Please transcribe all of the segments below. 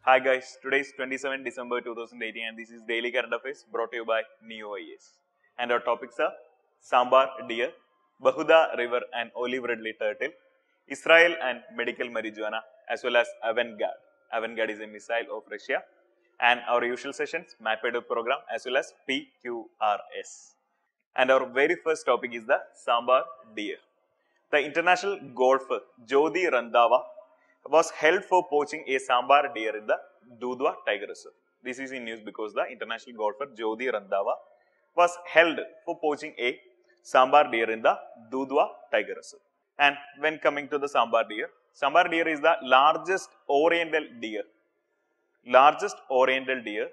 Hi guys, today is 27 December 2018 and this is Daily Current Affairs brought to you by NeoIS. And our topics are Sambar Deer, Bahuda River and Olive Ridley Turtle, Israel and medical marijuana as well as Avangard. Avangard is a missile of Russia and our usual sessions MapEdu program as well as PQRS. And our very first topic is the Sambar Deer. The international golfer Jyoti Randhawa was held for poaching a sambar deer in the Dudhwa Tiger Reserve. This is in news because the international golfer Jyoti Randhawa was held for poaching a sambar deer in the Dudhwa Tiger Reserve. And when coming to the sambar deer is the largest oriental deer. Largest oriental deer,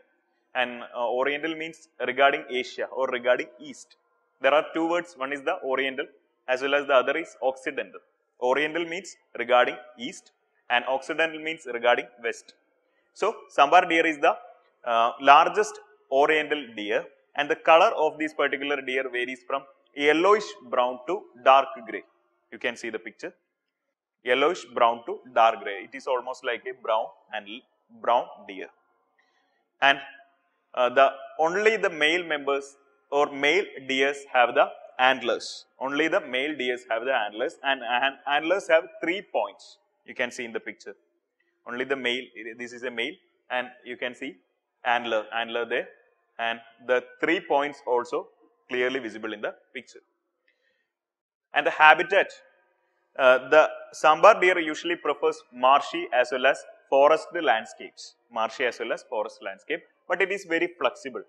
and oriental means regarding Asia or regarding East. There are two words, one is the oriental as well as the other is occidental. Oriental means regarding East and occidental means regarding West. So, sambar deer is the largest oriental deer and the color of this particular deer varies from yellowish brown to dark grey. You can see the picture. Yellowish brown to dark grey. It is almost like a brown deer. And only the male members or male deers have the antlers. Only the male deers have the antlers and antlers have 3 points. You can see in the picture. Only the male, this is a male and you can see antler there and the 3 points also clearly visible in the picture. And the habitat, the sambar deer usually prefers marshy as well as forest landscapes. Marshy as well as forest landscape, but it is very flexible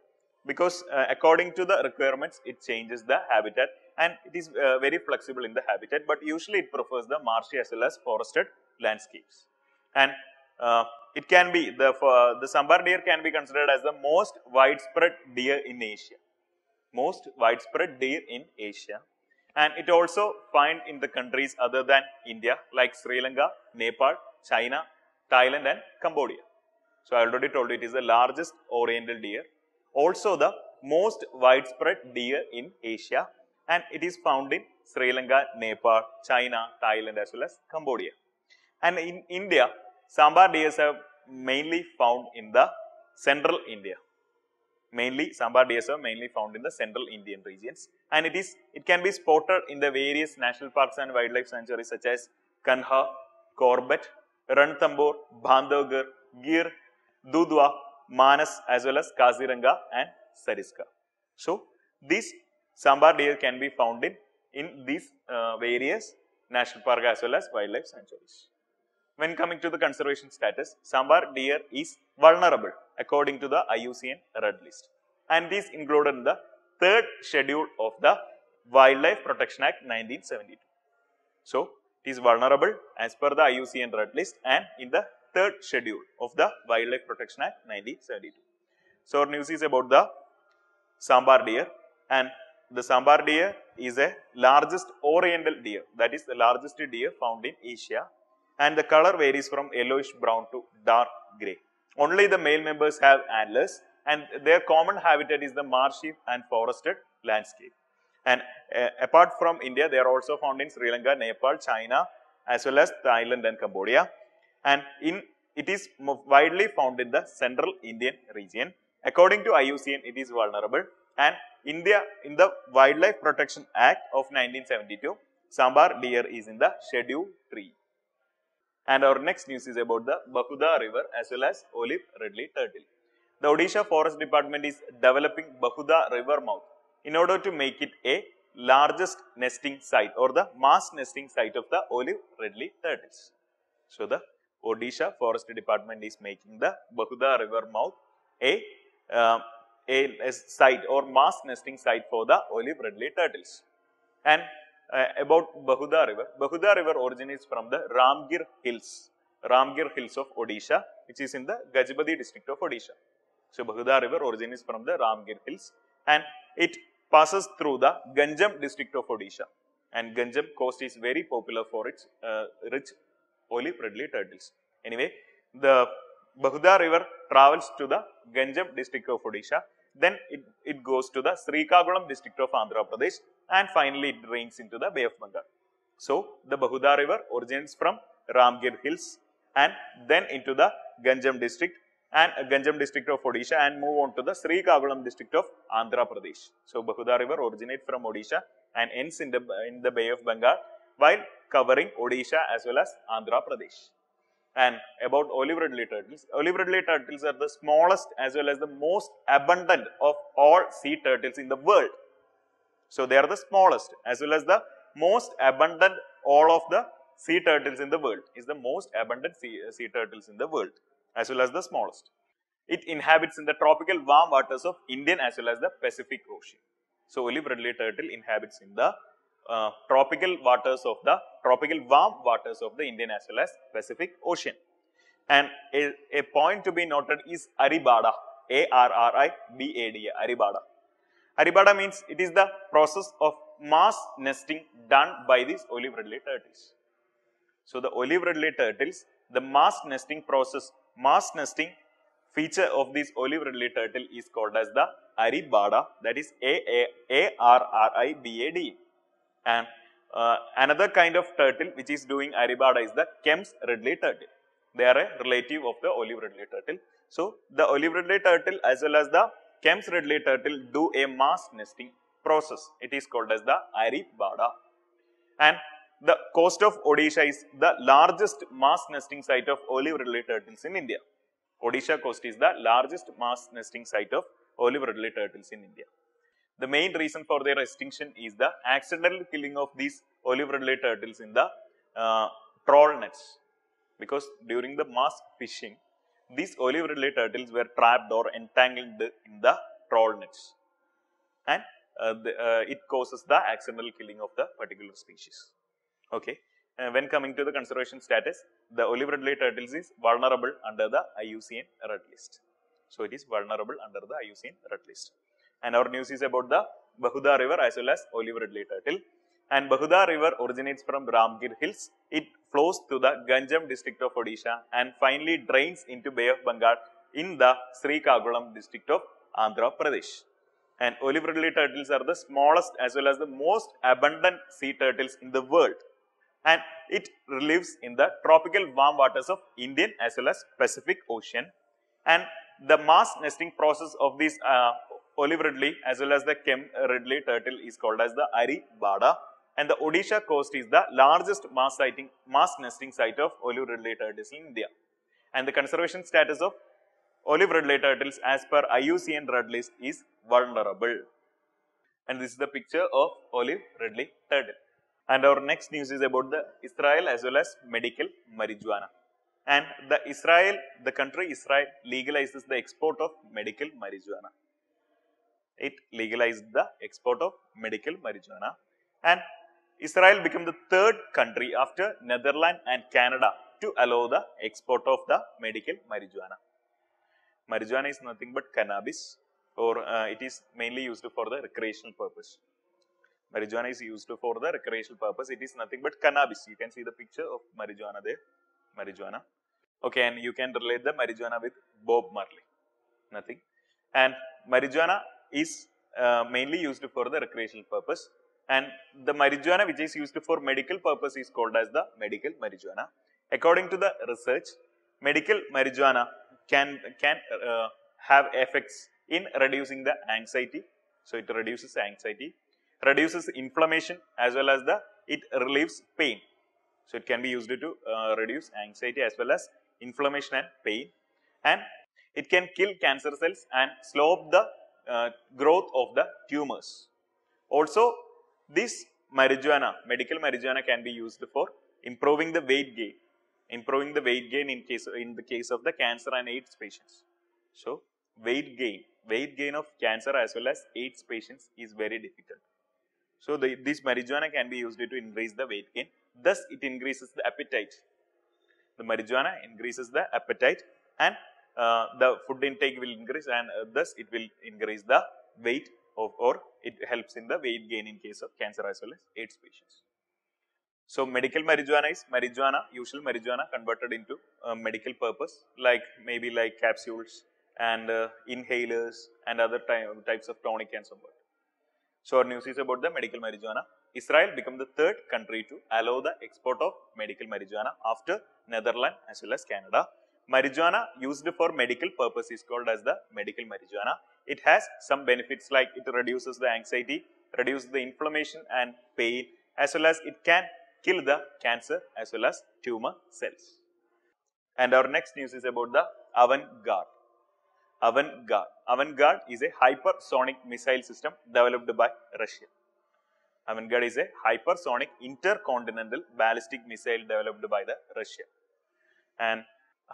because according to the requirements it changes the habitat and it is very flexible in the habitat, but usually it prefers the marshy as well as forested landscapes. And it can be, the sambar deer can be considered as the most widespread deer in Asia. Most widespread deer in Asia. And it also found in the countries other than India like Sri Lanka, Nepal, China, Thailand and Cambodia. So I already told you it is the largest oriental deer. Also the most widespread deer in Asia and it is found in Sri Lanka, Nepal, China, Thailand as well as Cambodia. And in India, sambar deers are mainly found in the central India. Mainly sambar deers are mainly found in the central Indian regions and it can be spotted in the various national parks and wildlife sanctuaries such as Kanha, Corbett, Ranthambore, Bandhavgarh, Gir, Dudhwa, Manas as well as Kaziranga and Sariska. So, these sambar deer can be found in these various national park as well as wildlife sanctuaries. When coming to the conservation status, sambar deer is vulnerable according to the IUCN Red List and it is included in the 3rd schedule of the Wildlife Protection Act 1972. So, it is vulnerable as per the IUCN Red List and in the 3rd schedule of the Wildlife Protection Act 1972. So, our news is about the sambar deer and the sambar deer is a largest oriental deer, that is the largest deer found in Asia and the color varies from yellowish brown to dark grey. Only the male members have antlers and their common habitat is the marshy and forested landscape. And apart from India, they are also found in Sri Lanka, Nepal, China as well as Thailand and Cambodia. And it is widely found in the central Indian region. According to IUCN, it is vulnerable and India in the Wildlife Protection Act of 1972, sambar deer is in the Schedule 3. And our next news is about the Bahuda River as well as Olive Ridley Turtle. The Odisha Forest Department is developing Bahuda River mouth in order to make it a largest nesting site or the mass nesting site of the Olive Ridley turtles. So, the Odisha Forest Department is making the Bahuda River mouth a site or mass nesting site for the Olive Ridley turtles. And about Bahuda River originates from the Ramgir Hills of Odisha, which is in the Gajapati district of Odisha. So, Bahuda River originates from the Ramgir Hills and it passes through the Ganjam district of Odisha and Ganjam coast is very popular for its rich Olive Ridley turtles. Anyway, the Bahuda River travels to the Ganjam district of Odisha, then it goes to the Srikakulam district of Andhra Pradesh and finally it drains into the Bay of Bengal. So, the Bahuda River originates from Ramgir Hills and then into the Ganjam district and Ganjam district of Odisha and move on to the Srikakulam district of Andhra Pradesh. So Bahuda river originates from Odisha and ends in the Bay of Bengal while covering Odisha as well as Andhra Pradesh. And about olive ridley turtles are the smallest as well as the most abundant of all sea turtles in the world. So they are the smallest as well as the most abundant all of the sea turtles in the world is the most abundant sea turtles in the world as well as the smallest. It inhabits in the tropical warm waters of Indian as well as the Pacific Ocean. So olive ridley turtle inhabits in the tropical warm waters of the Indian as well as Pacific Ocean. And a point to be noted is Aribada, A-R-R-I-B-A-D-A, Aribada. Aribada means it is the process of mass nesting done by these olive ridley turtles. So the olive ridley turtles, the mass nesting feature of this olive ridley turtle is called as the Aribada, that is A-R-R-I-B-A-D. And another kind of turtle which is doing Aribada is the Kemp's ridley turtle. They are a relative of the olive ridley turtle. So the olive ridley turtle as well as the Kemp's ridley turtle do a mass nesting process. It is called as the Aribada. And the coast of Odisha is the largest mass nesting site of olive ridley turtles in India. Odisha coast is the largest mass nesting site of olive ridley turtles in India. The main reason for their extinction is the accidental killing of these olive ridley turtles in the trawl nets. Because during the mass fishing, these olive ridley turtles were trapped or entangled in the trawl nets. And it causes the accidental killing of the particular species. Okay. When coming to the conservation status, the olive ridley turtles is vulnerable under the IUCN Red List. So it is vulnerable under the IUCN Red List. And our news is about the Bahuda river as well as olive ridley turtle. And Bahuda river originates from Ramgir Hills. It flows through the Ganjam district of Odisha and finally drains into Bay of Bengal in the Srikakulam district of Andhra Pradesh. And olive ridley turtles are the smallest as well as the most abundant sea turtles in the world. And it lives in the tropical warm waters of Indian as well as Pacific Ocean. And the mass nesting process of this olive ridley as well as the Kemp ridley turtle is called as the Aribada. And the Odisha coast is the largest mass nesting site of olive ridley turtles in India. And the conservation status of olive ridley turtles as per IUCN Red List is vulnerable. And this is the picture of olive ridley turtle. And our next news is about the Israel as well as medical marijuana. And the country Israel legalizes the export of medical marijuana. It legalized the export of medical marijuana. And Israel became the third country after Netherlands and Canada to allow the export of the medical marijuana. Marijuana is nothing but cannabis, or it is mainly used for the recreational purpose. Marijuana is used for the recreational purpose. It is nothing but cannabis. You can see the picture of marijuana there. Marijuana. Okay, and you can relate the marijuana with Bob Marley. Nothing. And marijuana is mainly used for the recreational purpose. And the marijuana which is used for medical purpose is called as the medical marijuana. According to the research, medical marijuana can have effects in reducing the anxiety. So it reduces anxiety, reduces inflammation as well as it relieves pain. So it can be used to reduce anxiety as well as inflammation and pain. And it can kill cancer cells and slow up the growth of the tumors. Also, this marijuana, medical marijuana, can be used for improving the weight gain. Improving the weight gain in the case of the cancer and AIDS patients. So weight gain of cancer as well as AIDS patients is very difficult. So this marijuana can be used to increase the weight gain. Thus, it increases the appetite. The marijuana increases the appetite, and the food intake will increase, and thus it will increase the weight or it helps in the weight gain in case of cancer as well as AIDS patients. So medical marijuana is usual marijuana converted into medical purpose, like maybe like capsules and inhalers and other types of tonic and so on. So our news is about the medical marijuana. Israel became the third country to allow the export of medical marijuana after Netherlands as well as Canada. marijuana used for medical purpose is called as the medical marijuana. It has some benefits like it reduces the anxiety, reduces the inflammation and pain, as well as it can kill the cancer as well as tumor cells. And our next news is about the Avangard. Avangard is a hypersonic missile system developed by Russia. Avangard is a hypersonic intercontinental ballistic missile developed by the Russia. And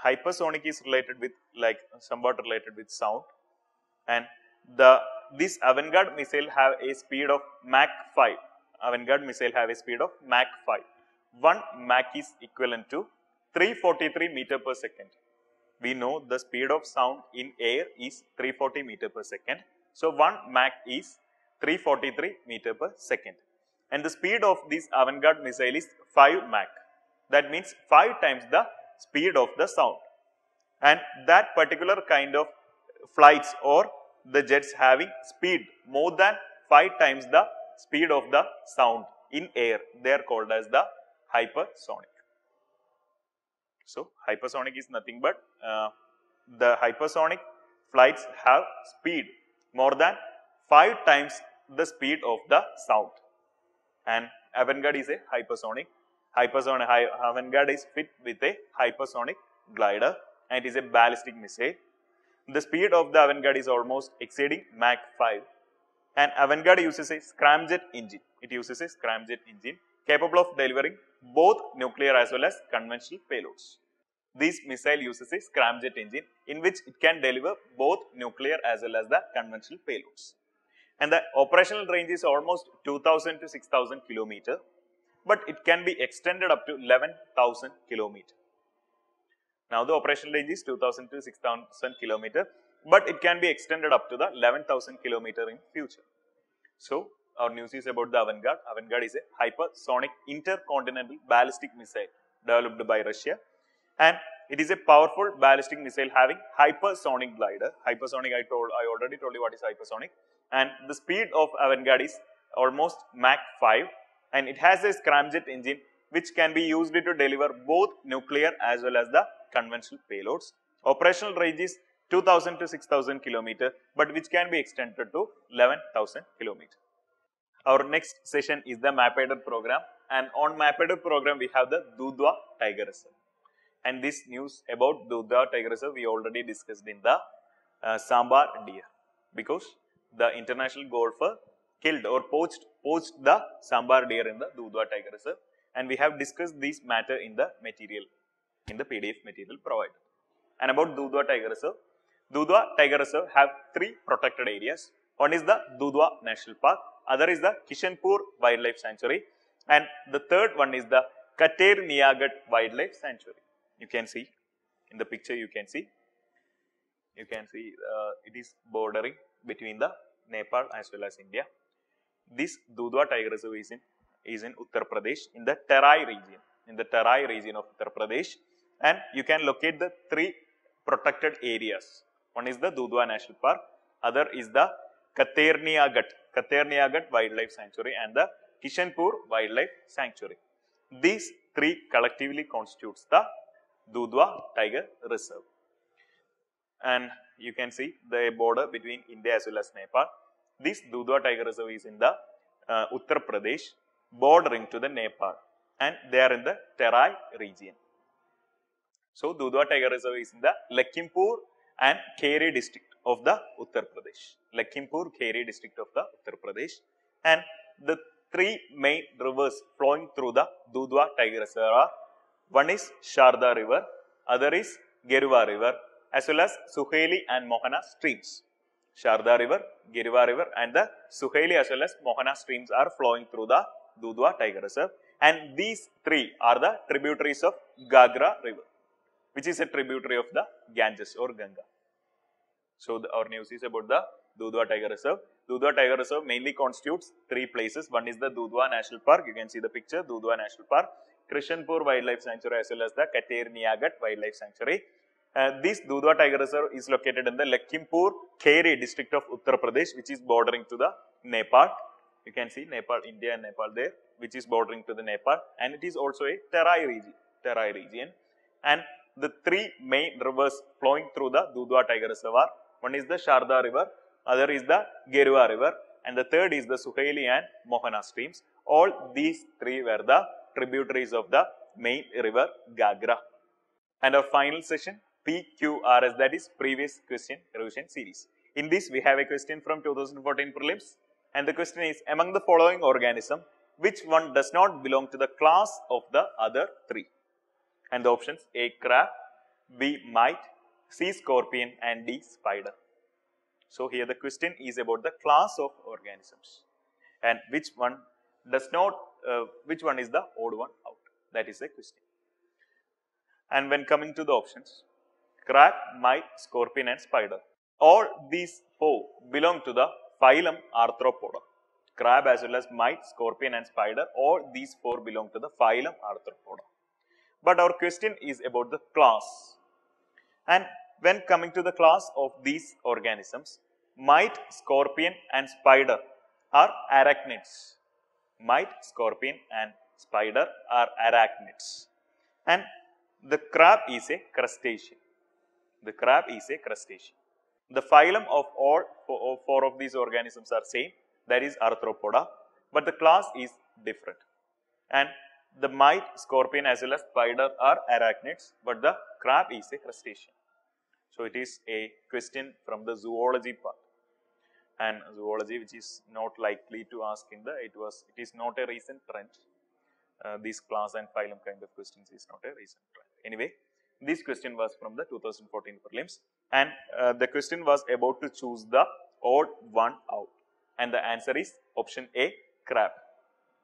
hypersonic is related with somewhat related with sound, and this Avangard missile have a speed of Mach 5. Avangard missile have a speed of Mach 5. 1 Mach is equivalent to 343 meter per second. We know the speed of sound in air is 340 meter per second. So 1 Mach is 343 meter per second. And the speed of this Avangard missile is 5 Mach. That means 5 times the speed of the sound. And that particular kind of flights or the jets having speed more than 5 times the speed of the sound in air, they are called as the hypersonic. So hypersonic is nothing but the hypersonic flights have speed more than 5 times the speed of the sound. And Avangard is a hypersonic. Avangard is fit with a hypersonic glider and it is a ballistic missile. The speed of the Avangard is almost exceeding Mach 5. And Avangard uses a scramjet engine. It uses a scramjet engine capable of delivering both nuclear as well as conventional payloads. This missile uses a scramjet engine in which it can deliver both nuclear as well as the conventional payloads. And the operational range is almost 2000 to 6000 km, but it can be extended up to 11,000 km. Now the operational range is 2000 to 6000 km, but it can be extended up to the 11,000 km in future. So our news is about the Avangard. Avangard is a hypersonic intercontinental ballistic missile developed by Russia, and it is a powerful ballistic missile having hypersonic glider. Hypersonic, I already told you what is hypersonic, and the speed of Avangard is almost Mach 5, and it has a scramjet engine which can be used to deliver both nuclear as well as the conventional payloads. Operational range is 2000 to 6000 km, but which can be extended to 11,000 km. Our next session is the MapAided program, and on MapAided program we have the Dudhwa Tiger Reserve. And this news about Dudhwa Tiger Reserve we already discussed in the Sambar deer, because the international golfer killed or poached the Sambar deer in the Dudhwa Tiger Reserve, and we have discussed this matter in the material, in the PDF material provided. And about Dudhwa Tiger Reserve, Dudhwa Tiger Reserve have 3 protected areas. One is the Dudhwa National Park, other is the Kishanpur Wildlife Sanctuary, and the third one is the Kater-Niyagat Wildlife Sanctuary. You can see in the picture, you can see it is bordering between the Nepal as well as India. This Dudhwa Tiger Reserve is in Uttar Pradesh, in the Terai region, of Uttar Pradesh, and you can locate the 3 protected areas. One is the Dudhwa National Park, other is the Kater-Niyagat Wildlife Sanctuary, and the Kishanpur Wildlife Sanctuary. These 3 collectively constitutes the Dudhwa Tiger Reserve. And you can see the border between India as well as Nepal. This Dudhwa Tiger Reserve is in the Uttar Pradesh, bordering to the Nepal, and they are in the Terai region. So Dudhwa Tiger Reserve is in the Lakhimpur and Kheri district of the Uttar Pradesh. Lakhimpur, Kheri district of the Uttar Pradesh. And the 3 main rivers flowing through the Dudhwa Tiger Reserve are, one is Sharda River, other is Geruva River, as well as Suheli and Mohana streams. Sharda River, Geruva River, and the Suheli as well as Mohana streams are flowing through the Dudhwa Tiger Reserve, and these 3 are the tributaries of Gagra River, which is a tributary of the Ganges or Ganga. So our news is about the Dudhwa Tiger Reserve. Dudhwa Tiger Reserve mainly constitutes 3 places. One is the Dudhwa National Park. You can see the picture, Dudhwa National Park, Kishanpur Wildlife Sanctuary as well as the Kater-Niyagat Wildlife Sanctuary. This Dudhwa Tiger Reserve is located in the Lakhimpur Kheri district of Uttar Pradesh, which is bordering to the Nepal. You can see Nepal, India and Nepal there, which is bordering to the Nepal, and it is also a Terai region. And the three main rivers flowing through the Dudhwa Tiger Reservoir. One is the Sharda River, other is the Gerua River, and the third is the Suhaili and Mohana streams. All these three were the tributaries of the main river Gagra. And our final session, PQRS, that is previous question revision series. In this, we have a question from 2014 prelims, and the question is, among the following organism, which one does not belong to the class of the other three? And the options: A. Crab, B. Mite, C. Scorpion, and D. Spider. So here the question is about the class of organisms, and which one does not, which one is the odd one out? That is the question. And when coming to the options, crab, mite, scorpion, and spider, all these four belong to the phylum Arthropoda. Crab as well as mite, scorpion, and spider, all these four belong to the phylum Arthropoda. But our question is about the class. And when coming to the class of these organisms, mite, scorpion, and spider are arachnids. Mite, scorpion, and spider are arachnids. And the crab is a crustacean. The crab is a crustacean. The phylum of all four of these organisms are same, that is Arthropoda, but the class is different. And the mite, scorpion, as well as spider are arachnids, but the crab is a crustacean. So it is a question from the zoology part, and zoology, which is not likely to ask in the, it is not a recent trend. This class and phylum kind of questions is not a recent trend. Anyway, this question was from the 2014 prelims, and the question was about to choose the odd one out, and the answer is option A, crab.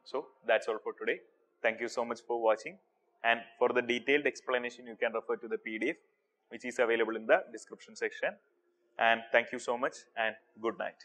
So that's all for today. Thank you so much for watching, and for the detailed explanation you can refer to the PDF, which is available in the description section. And thank you so much, and good night.